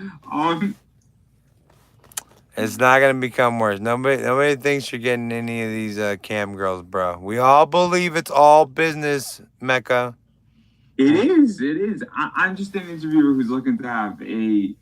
It's not gonna become worse. Nobody thinks you're getting any of these cam girls, bro. We all believe it's all business, Mecca. It is. I'm just an interviewer who's looking to have a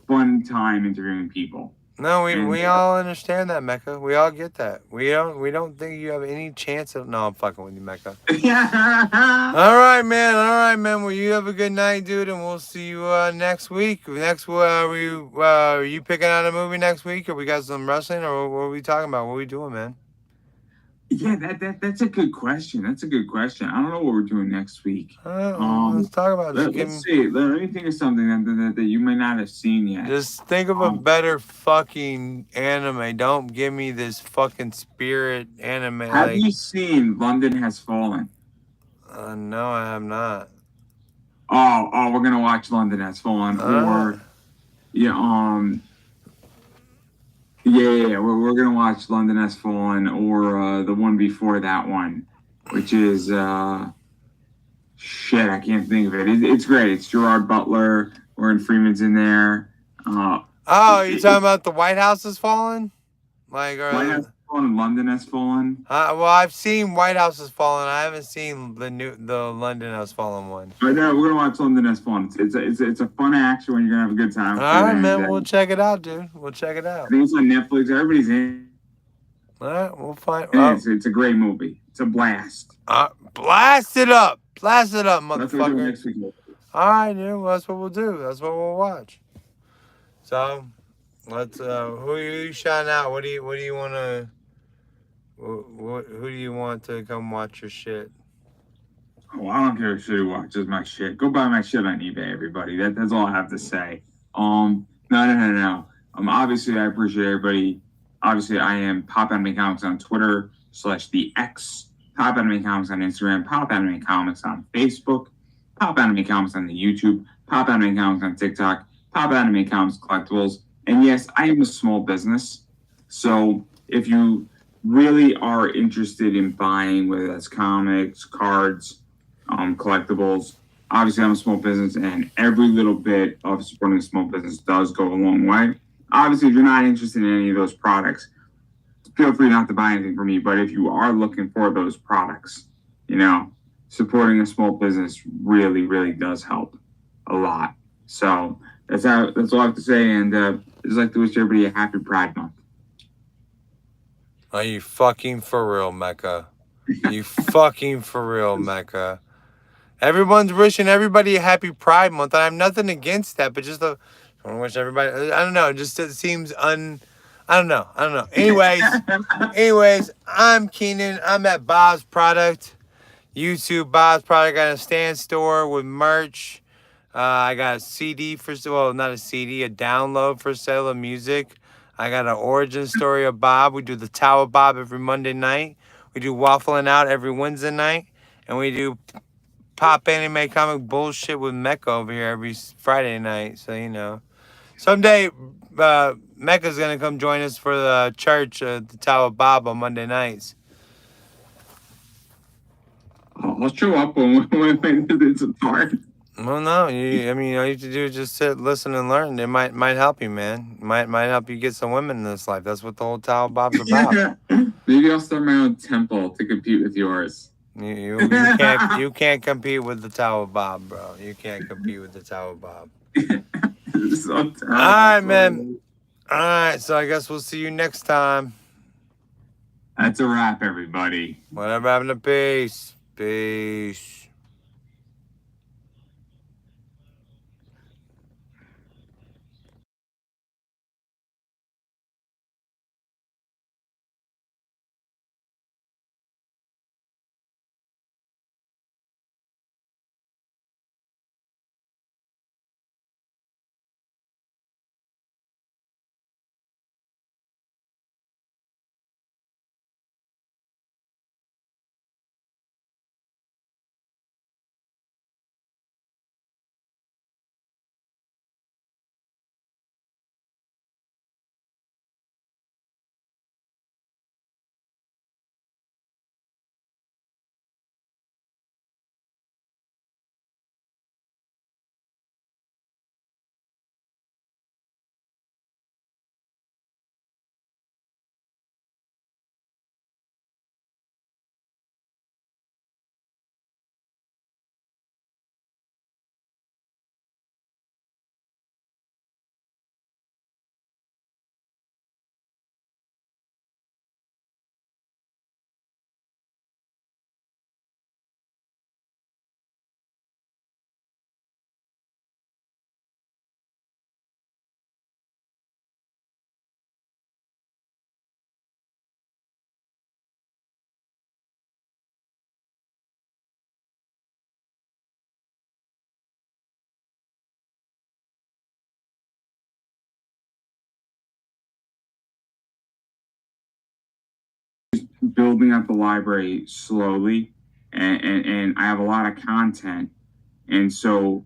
fun time interviewing people. No, we all understand that, Mecca. We all get that. We don't think you have any chance of. No, I'm fucking with you, Mecca. All right, man. Well, you have a good night, dude, and we'll see you next week. Are you picking out a movie next week, or we got some wrestling, or what are we talking about? What are we doing, man? Yeah, that's a good question. I don't know what we're doing next week. Let's talk about it. Let's see. Let me think of something that you might not have seen yet. Just think of a better fucking anime. Don't give me this fucking spirit anime. Have you seen London Has Fallen? No, I have not. Oh, we're gonna watch London Has Fallen, we're gonna watch London Has Fallen, or the one before that one, which is shit. I can't think of it. It's great. It's Gerard Butler. Morgan Freeman's in there. You're talking about the White House Has Fallen? White House Has Fallen, London Has Fallen. Well, I've seen White House Has Fallen. I haven't seen the London Has Fallen one. Right now, we're gonna watch London Has Fallen. It's a fun action when you're gonna have a good time. All right, man. We'll check it out, dude. We'll check it out. I think it's on Netflix. Everybody's in. All right, we'll find. It's a great movie. It's a blast. Blast it up, motherfucker. That's what we're doing next week. All right, dude. Well, that's what we'll do. That's what we'll watch. So, let's. Who are you shouting out? What do you want to? Who do you want to come watch your shit? Oh, I don't care who watches my shit. Go buy my shit on eBay, everybody. That's all I have to say. No. Obviously, I appreciate everybody. Obviously, I am Pop Anime Comics on Twitter /the X. Pop Anime Comics on Instagram. Pop Anime Comics on Facebook. Pop Anime Comics on the YouTube. Pop Anime Comics on TikTok. Pop Anime Comics Collectibles. And yes, I am a small business. So if you really are interested in buying, whether that's comics, cards, collectibles, obviously I'm a small business, and every little bit of supporting a small business does go a long way. Obviously, if you're not interested in any of those products, feel free not to buy anything from me. But if you are looking for those products, supporting a small business really, really does help a lot. So that's all I have to say. And just like to wish everybody a happy Pride Month. Are you fucking for real, Mecca? You fucking for real, Mecca? Everyone's wishing everybody a happy Pride Month. I have nothing against that, but just I want to wish everybody. I don't know. It seems I don't know. Anyways, I'm Keenan. I'm at Bob's Product. YouTube Bob's Product. I got a stand store with merch. I got a CD not a CD, a download for sale of music. I got an origin story of Bob. We do the TAO of BOB every Monday night. We do Waffling Out every Wednesday night. And we do Pop Anime Comic bullshit with Mecca over here every Friday night. So, Someday, Mecca's gonna come join us for the church at the TAO of BOB on Monday nights. I'll show up when it's a part. Well, no, I mean, all you have to do is just sit, listen, and learn. It might help you, man. Might help you get some women in this life. That's what the whole TAO of BOB's about. Maybe I'll start my own temple to compete with yours. You can't compete with the TAO of BOB, bro. You can't compete with the TAO of BOB. So All right, man. All right, so I guess we'll see you next time. That's a wrap, everybody. Whatever happened to peace? Peace. Building up the library slowly, and I have a lot of content, and so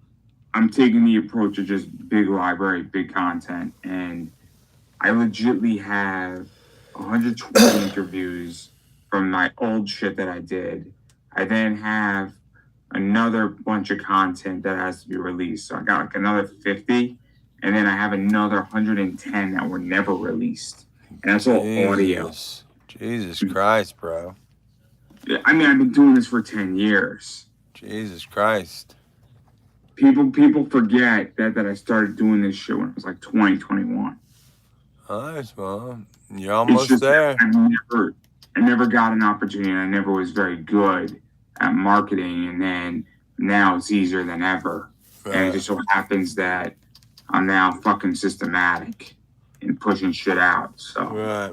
I'm taking the approach of just big library, big content, and I legitly have 120 interviews from my old shit that I did. I then have another bunch of content that has to be released, so I got like another 50, and then I have another 110 that were never released, and that's all audio. Jesus Christ, bro. I mean, I've been doing this for 10 years. Jesus Christ. People forget that I started doing this shit when I was like 20, 21. Nice, well, you're almost there. I never got an opportunity, and I never was very good at marketing, and then now it's easier than ever. Right. And it just so happens that I'm now fucking systematic in pushing shit out. So right.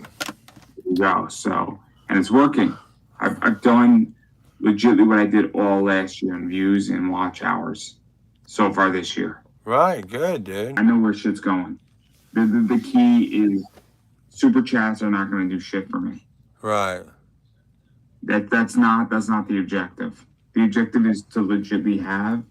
There you go. So, and it's working. I've done legitimately what I did all last year in views and watch hours so far this year. Right, good, dude. I know where shit's going. The key is super chats are not going to do shit for me. Right. That's not the objective. The objective is to legitimately have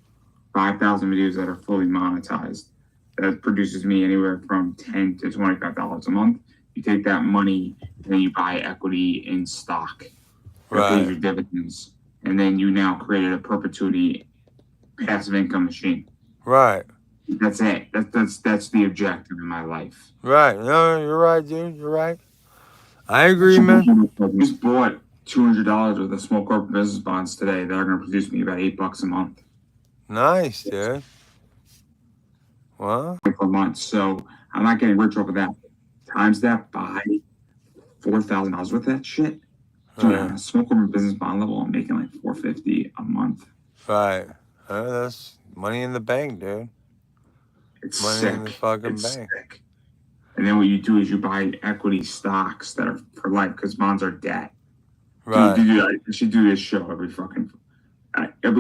5,000 videos that are fully monetized. That produces me anywhere from $10 to $25 a month. You take that money and then you buy equity in stock. That pays your dividends. And then you now created a perpetuity passive income machine. Right. That's it. That's the objective in my life. Right. No, you're right, dude. You're right. I agree, man. I just bought $200 worth of small corporate business bonds today that are going to produce me about $8 a month. Nice, dude. Well, per month. So I'm not getting rich over that. Times that by $4,000 worth of that shit. Dude, on a small corporate business bond level, I'm making like $450 a month. Right. That's money in the bank, dude. It's money sick. In the fucking it's bank. Sick. And then what you do is you buy equity stocks that are for life because bonds are debt. Right. Dude, I should do this show every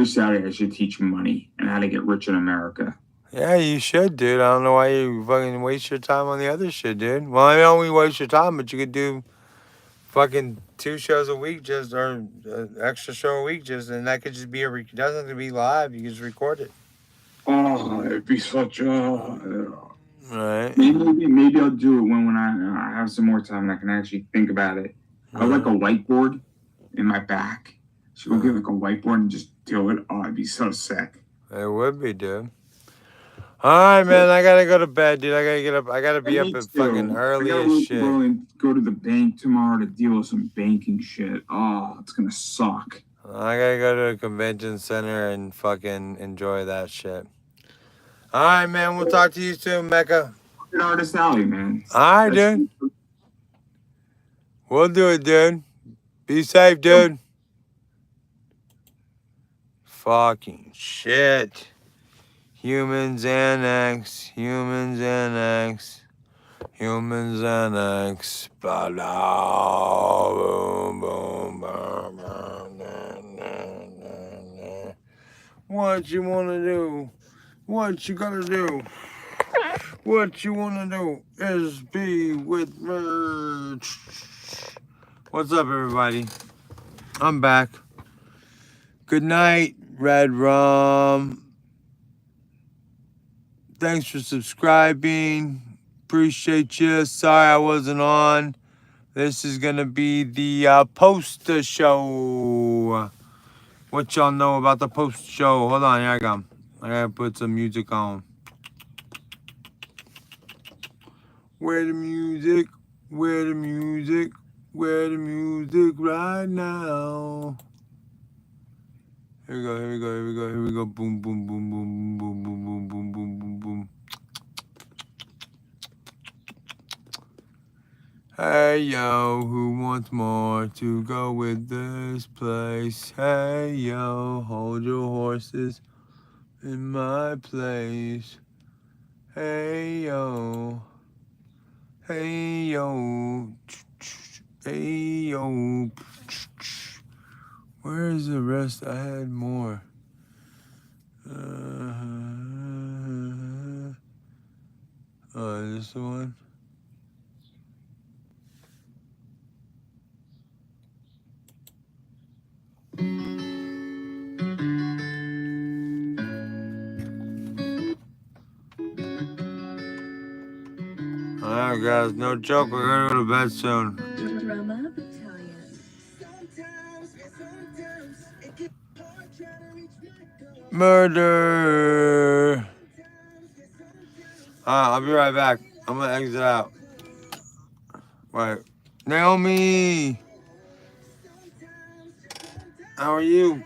Saturday. I should teach money and how to get rich in America. Yeah, you should, dude. I don't know why you fucking waste your time on the other shit, dude. Well, I don't only waste your time, but you could do fucking 2 shows a week, just or extra show a week, just and that could just be it doesn't have to be live. You can just record it. Oh, it'd be such a Right. Maybe I'll do it when I have some more time and I can actually think about it. I would like a whiteboard in my back. So go get like a whiteboard and just do it. Oh, it'd be so sick. It would be, dude. All right, man. I gotta go to bed, dude. I gotta get up. I gotta be up Me at too. fucking early I as gotta shit. go to the bank tomorrow to deal with some banking shit. Oh, it's gonna suck. I gotta go to a convention center and fucking enjoy that shit. All right, man. We'll talk to you soon, Mecca. Good artist alley, man. All right, dude. We'll do it, dude. Be safe, dude. Fucking shit. Humans annex. Humans annex. Humans annex. Boom, boom, boom, boom, boom. What you wanna do? What you gotta do? What you wanna do is be with me. What's up, everybody? I'm back. Good night, Red Rum. Thanks for subscribing. Appreciate you. Sorry I wasn't on. This is gonna be the poster show. What y'all know about the post show? Hold on, here I go. I gotta put some music on. Where the music? Where the music? Where the music right now? Here we go, here we go, here we go, here we go. Boom, boom, boom, boom, boom, boom, boom, boom, boom, boom, boom. Hey yo, who wants more to go with this place? Hey yo, hold your horses in my place. Hey yo, hey yo, hey yo. Where's the rest? I had more. Oh, is this the one? Alright guys, no joke, we're gonna go to bed soon. Murder! Alright, I'll be right back. I'm gonna exit out. Right. Naomi! How are you?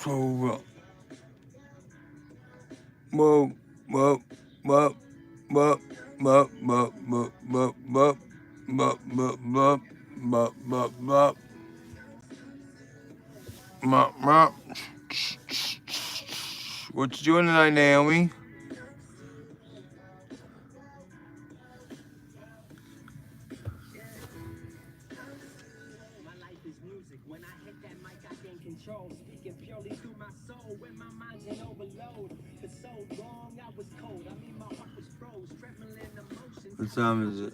So, whoa, whoa, whoa, whoa, whoa, whoa, whoa, whoa, whoa, whoa, whoa, whoa, whoa, whoa, whoa. What you doing tonight, Naomi? What time is it?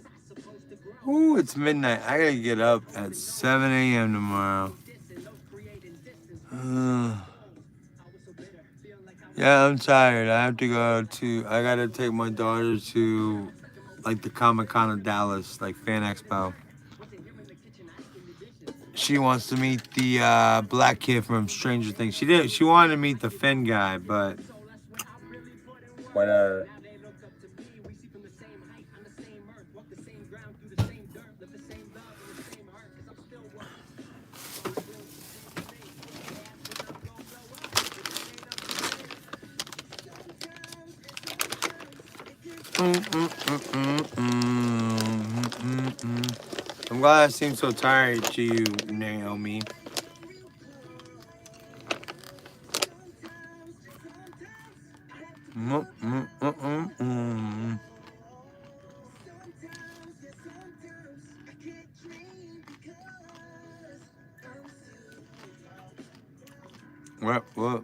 Ooh, it's midnight. I gotta get up at 7 a.m. tomorrow. Yeah, I'm tired. I have to I gotta take my daughter to, like, the Comic-Con of Dallas, like, Fan Expo. She wants to meet the black kid from Stranger Things. She wanted to meet the Finn guy, but whatever. I'm glad I seem so tired to you, Naomi.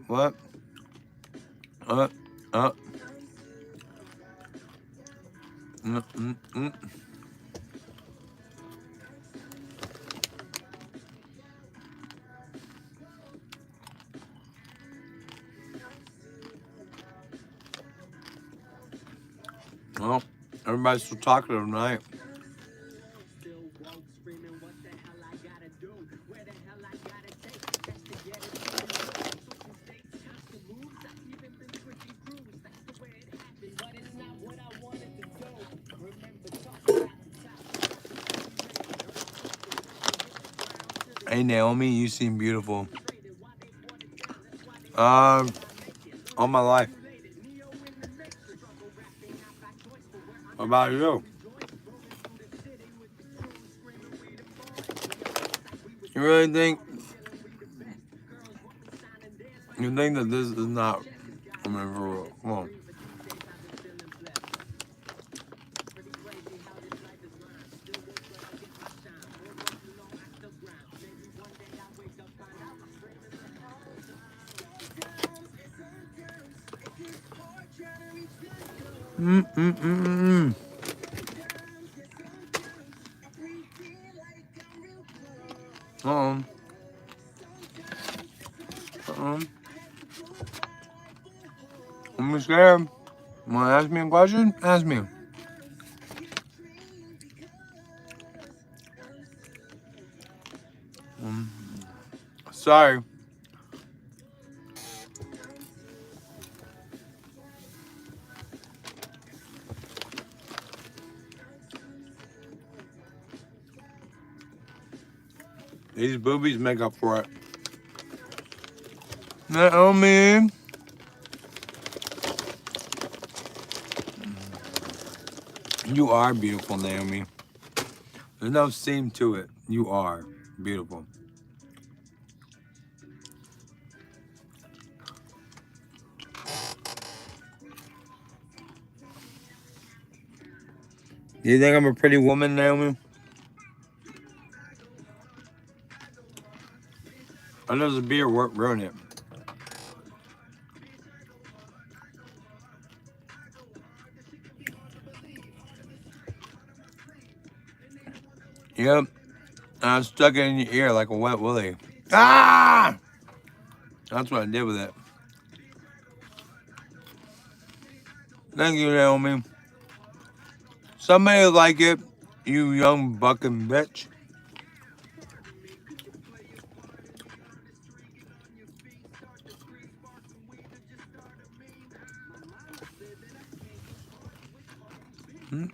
What? Well, everybody's so talkative tonight. Hey Naomi, you seem beautiful. All my life. What about you? You really think? You think that this is not? I mean, for real. Come on. Mm. Uh-oh. Uh-oh. I'm scared. Wanna ask me a question? Ask me. Sorry. These boobies make up for it. Naomi. You are beautiful, Naomi. There's no seam to it. You are beautiful. You think I'm a pretty woman, Naomi? Or does the beer ruin it? Yep. I stuck it in your ear like a wet willy. Ah! That's what I did with it. Thank you, Naomi. Somebody like it, you young bucking bitch.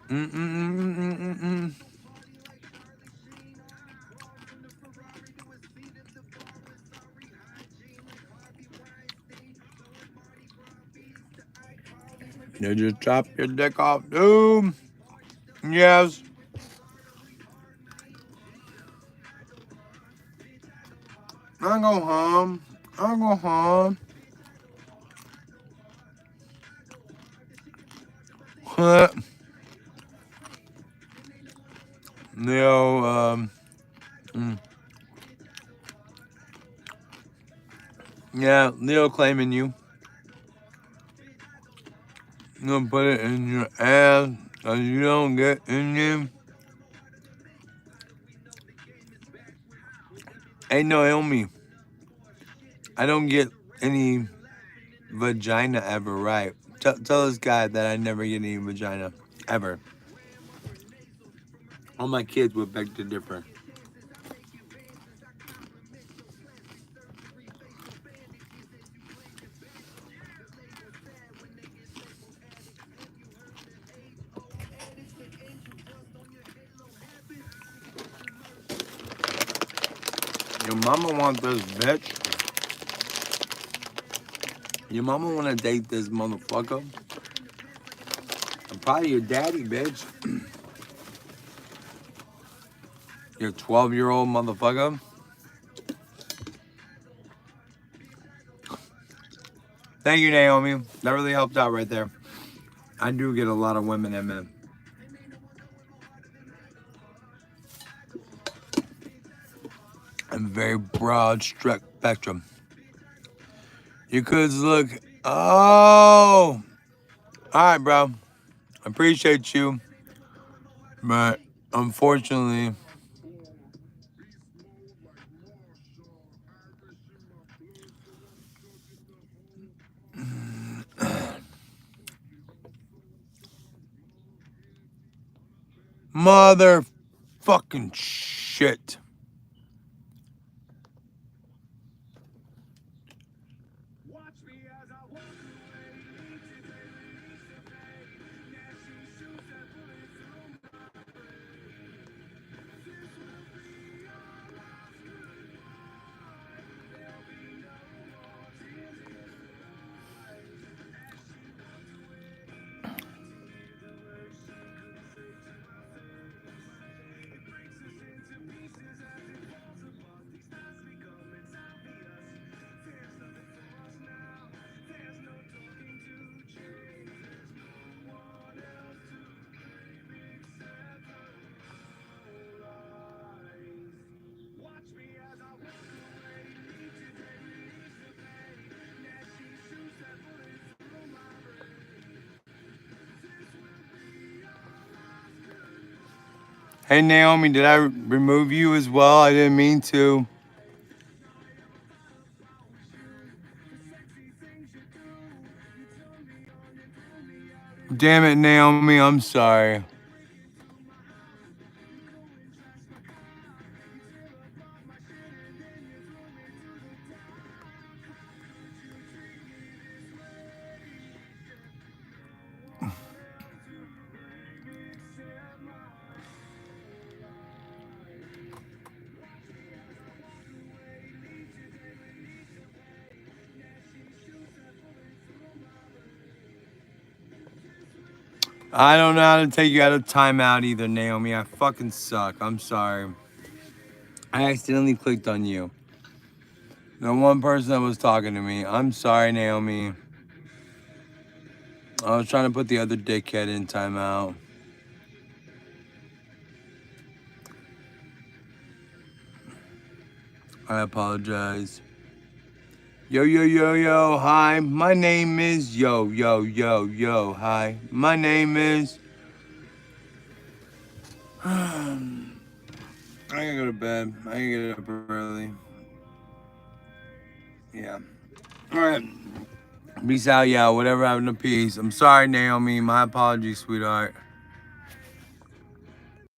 Mm. Did you chop your dick off, dude? Yes. I go home. I go home. Leo, yeah, Leo claiming you. You gonna put it in your ass so you don't get in you. Hey, Naomi, I don't get any vagina ever, right? Tell this guy that I never get any vagina, ever. All my kids would beg to differ. Your mama want this bitch. Your mama wanna date this motherfucker. I'm probably your daddy, bitch. Your 12-year-old motherfucker. Thank you, Naomi. That really helped out right there. I do get a lot of women and men. And very broad spectrum. You could look. Oh, all right, bro. I appreciate you, but unfortunately, Motherfucking shit. Hey Naomi, did I remove you as well? I didn't mean to. Damn it, Naomi, I'm sorry. I don't know how to take you out of timeout either, Naomi. I fucking suck. I'm sorry. I accidentally clicked on you. The one person that was talking to me. I'm sorry, Naomi. I was trying to put the other dickhead in timeout. I apologize. Yo, yo, yo, yo, hi. My name is yo, yo, yo, yo, hi. My name is... I gotta go to bed. I gotta get up early. Yeah. Alright. Peace out, yeah. Whatever happened to peace. I'm sorry, Naomi. My apologies, sweetheart.